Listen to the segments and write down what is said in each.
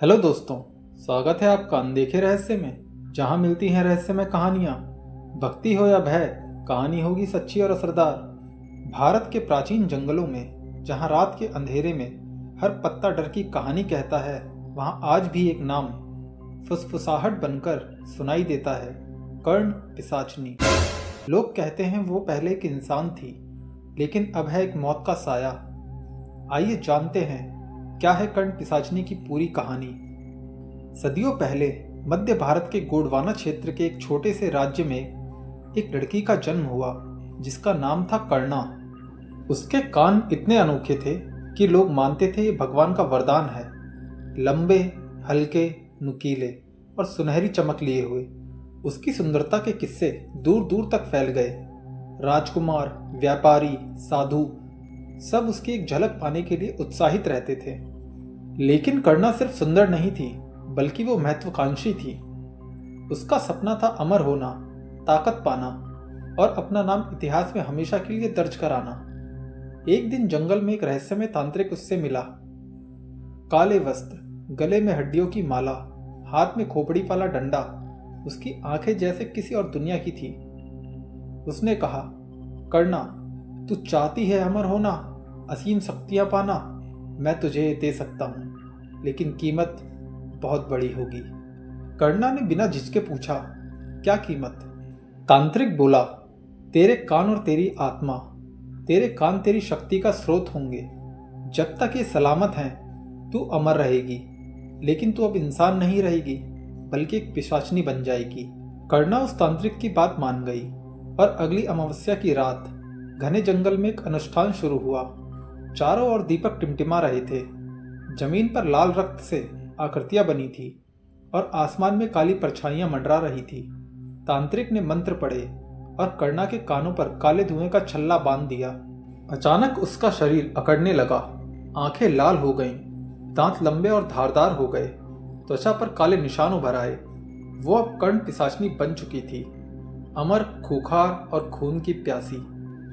Hello दोस्तों, स्वागत है आपका अनदेखे रहस्य में, जहां मिलती हैं रहस्यमय कहानियां। भक्ति हो या भय, कहानी होगी सच्ची और असरदार। भारत के प्राचीन जंगलों में, जहां रात के अंधेरे में हर पत्ता डर की कहानी कहता है, वहां आज भी एक नाम फुसफुसाहट बनकर सुनाई देता है, कर्ण पिशाचनी। लोग कहते हैं वो पहले एक इंसान थी, लेकिन अब है एक मौत का साया। आइए जानते हैं क्या है कर्ण पिशाचनी की पूरी कहानी। सदियों पहले मध्य भारत के गोंडवाना क्षेत्र के एक छोटे से राज्य में एक लड़की का जन्म हुआ जिसका नाम था कर्णा। उसके कान इतने अनोखे थे कि लोग मानते थे ये भगवान का वरदान है। लंबे, हल्के, नुकीले और सुनहरी चमक लिए हुए उसकी सुंदरता के किस्से दूर दूर तक फैल गए। राजकुमार, व्यापारी, साधु सब उसकी एक झलक पाने के लिए उत्साहित रहते थे। लेकिन कर्णा सिर्फ सुंदर नहीं थी, बल्कि वो महत्वाकांक्षी थी। उसका सपना था अमर होना, ताकत पाना और अपना नाम इतिहास में हमेशा के लिए दर्ज कराना। एक दिन जंगल में एक रहस्यमय तांत्रिक उससे मिला। काले वस्त्र, गले में हड्डियों की माला, हाथ में खोपड़ी वाला डंडा, उसकी आंखें जैसे किसी और दुनिया की थी। उसने कहा, कर्णा, तू चाहती है अमर होना, असीम शक्तियां पाना? मैं तुझे दे सकता हूं, लेकिन कीमत बहुत बड़ी होगी। कर्णा ने बिना झिझके पूछा, क्या कीमत? तांत्रिक बोला, तेरे कान और तेरी आत्मा। तेरे कान तेरी शक्ति का स्रोत होंगे। जब तक ये सलामत हैं, तू अमर रहेगी। लेकिन तू अब इंसान नहीं रहेगी, बल्कि एक पिशाचनी बन जाएगी। कर्णा उस तांत्रिक की बात मान गई और अगली अमावस्या की रात घने जंगल में एक अनुष्ठान शुरू हुआ। चारों ओर दीपक टिमटिमा रहे थे। जमीन पर लाल रक्त से आकृतियां बनी थी और आसमान में काली परछाइयां मंडरा रही थी। तांत्रिक ने मंत्र पढ़े और कर्णा के कानों पर काले धुएं का छल्ला बांध दिया। अचानक उसका शरीर अकड़ने लगा। आंखें लाल हो गईं, दांत लंबे और धारदार हो गए, त्वचा पर काले निशान उभर आए। वो अब कर्ण पिशाचनी बन चुकी थी, अमर, खूंखार और खून की प्यासी।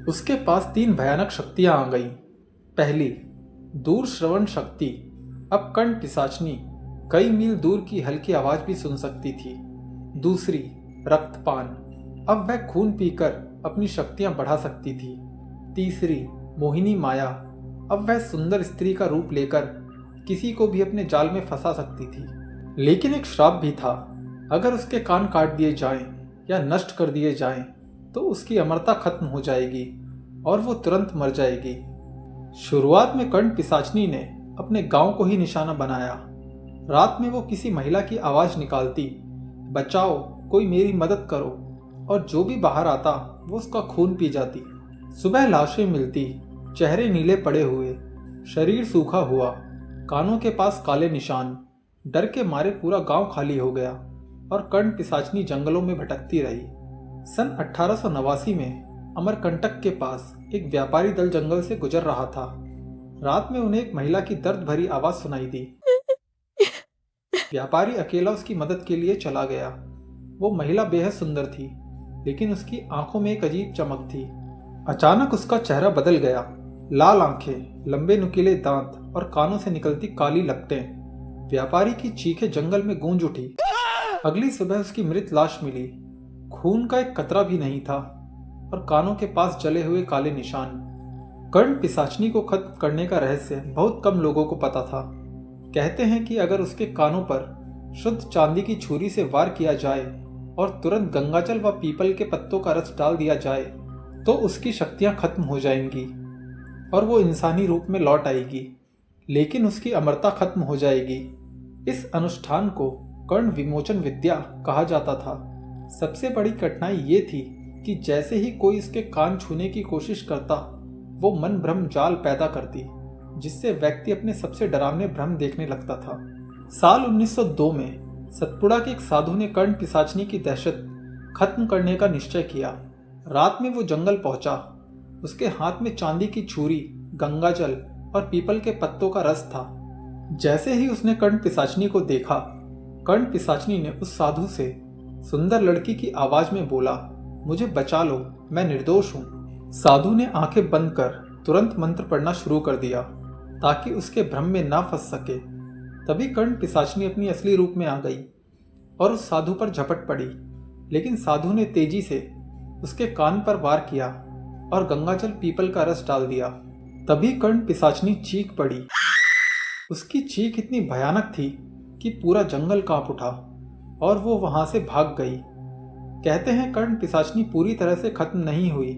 उसके पास 3 भयानक शक्तियां आ गईं। पहली, दूर श्रवण शक्ति। अब कर्ण पिशाचनी कई मील दूर की हल्की आवाज भी सुन सकती थी। दूसरी, रक्तपान। अब वह खून पीकर अपनी शक्तियां बढ़ा सकती थी। तीसरी, मोहिनी माया। अब वह सुंदर स्त्री का रूप लेकर किसी को भी अपने जाल में फंसा सकती थी। लेकिन एक श्राप भी था। अगर उसके कान काट दिए जाएं या नष्ट कर दिए जाएं, तो उसकी अमरता खत्म हो जाएगी और वो तुरंत मर जाएगी। शुरुआत में कर्ण पिशाचनी ने अपने गांव को ही निशाना बनाया। रात में वो किसी महिला की आवाज निकालती, बचाओ, कोई मेरी मदद करो, और जो भी बाहर आता वो उसका खून पी जाती। सुबह लाशें मिलती, चेहरे नीले पड़े हुए, शरीर सूखा हुआ, कानों के पास काले निशान। डर के मारे पूरा गांव खाली हो गया और कर्ण पिशाचनी जंगलों में भटकती रही। सन 1889 में अमरकंटक के पास एक व्यापारी दल जंगल से गुजर रहा था। रात में उन्हें एक महिला की दर्द भरी आवाज सुनाई दी। व्यापारी अकेला उसकी मदद के लिए चला गया। वो महिला बेहद सुंदर थी, लेकिन उसकी आंखों में एक अजीब चमक थी। अचानक उसका चेहरा बदल गया। लाल आंखें, लंबे नुकीले दांत और कानों से निकलती काली लपटें। व्यापारी की चीखें जंगल में गूंज उठी। अगली सुबह उसकी मृत लाश मिली। खून का एक कतरा भी नहीं था और कानों के पास जले हुए काले निशान। कर्ण पिशाचनी को खत्म करने का रहस्य बहुत कम लोगों को पता था। कहते हैं कि अगर उसके कानों पर शुद्ध चांदी की छुरी से वार किया जाए और तुरंत गंगाजल व पीपल के पत्तों का रस डाल दिया जाए, तो उसकी शक्तियां खत्म हो जाएंगी और वो इंसानी रूप में लौट आएगी, लेकिन उसकी अमरता खत्म हो जाएगी। इस अनुष्ठान को कर्ण विमोचन विद्या कहा जाता था। सबसे बड़ी कठिनाई ये थी कि जैसे ही कोई इसके कान छूने की कोशिश करता, वो मन भ्रम जाल पैदा करती, जिससे व्यक्ति अपने सबसे डरावने भ्रम देखने लगता था। साल 1902 में सतपुड़ा के एक साधु ने कर्ण पिशाचनी की दहशत खत्म करने का निश्चय किया। रात में वो जंगल पहुंचा। उसके हाथ में चांदी की छुरी, गंगाजल और पीपल के पत्तों का रस था। जैसे ही उसने कर्ण पिशाचनी को देखा, कर्ण पिशाचनी ने उस साधु से सुंदर लड़की की आवाज में बोला, मुझे बचा लो, मैं निर्दोष हूं। साधु ने आंखें बंद कर तुरंत मंत्र पढ़ना शुरू कर दिया ताकि उसके भ्रम में ना फंस सके। तभी कर्ण पिशाचनी अपनी असली रूप में आ गई और उस साधु पर झपट पड़ी, लेकिन साधु ने तेजी से उसके कान पर वार किया और गंगाजल पीपल का रस डाल दिया। तभी कर्ण पिशाचनी चीख पड़ी। उसकी चीख इतनी भयानक थी कि पूरा जंगल कांप उठा और वो वहां से भाग गई। कहते हैं कर्ण पिशाचनी पूरी तरह से खत्म नहीं हुई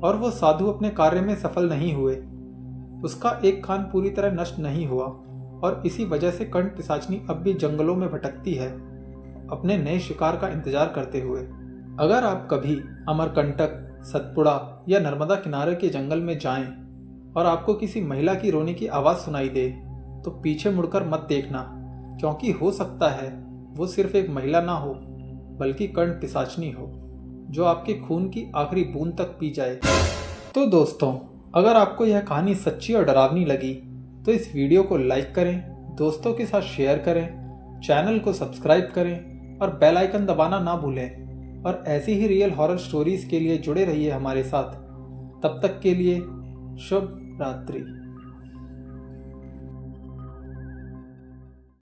और वो साधु अपने कार्य में सफल नहीं हुए। उसका एक कान पूरी तरह नष्ट नहीं हुआ और इसी वजह से कर्ण पिशाचनी अब भी जंगलों में भटकती है, अपने नए शिकार का इंतजार करते हुए। अगर आप कभी अमरकंटक, सतपुड़ा या नर्मदा किनारे के जंगल में जाएं और आपको किसी महिला की रोने की आवाज़ सुनाई दे तो पीछे मुड़कर मत देखना, क्योंकि हो सकता है वो सिर्फ एक महिला ना हो बल्कि कर्ण पिशाचनी हो, जो आपके खून की आखिरी बूंद तक पी जाए। तो दोस्तों, अगर आपको यह कहानी सच्ची और डरावनी लगी तो इस वीडियो को लाइक करें, दोस्तों के साथ शेयर करें, चैनल को सब्सक्राइब करें और बेल आइकन दबाना ना भूलें। और ऐसी ही रियल हॉरर स्टोरीज के लिए जुड़े रहिए हमारे साथ। तब तक के लिए शुभ रात्रि।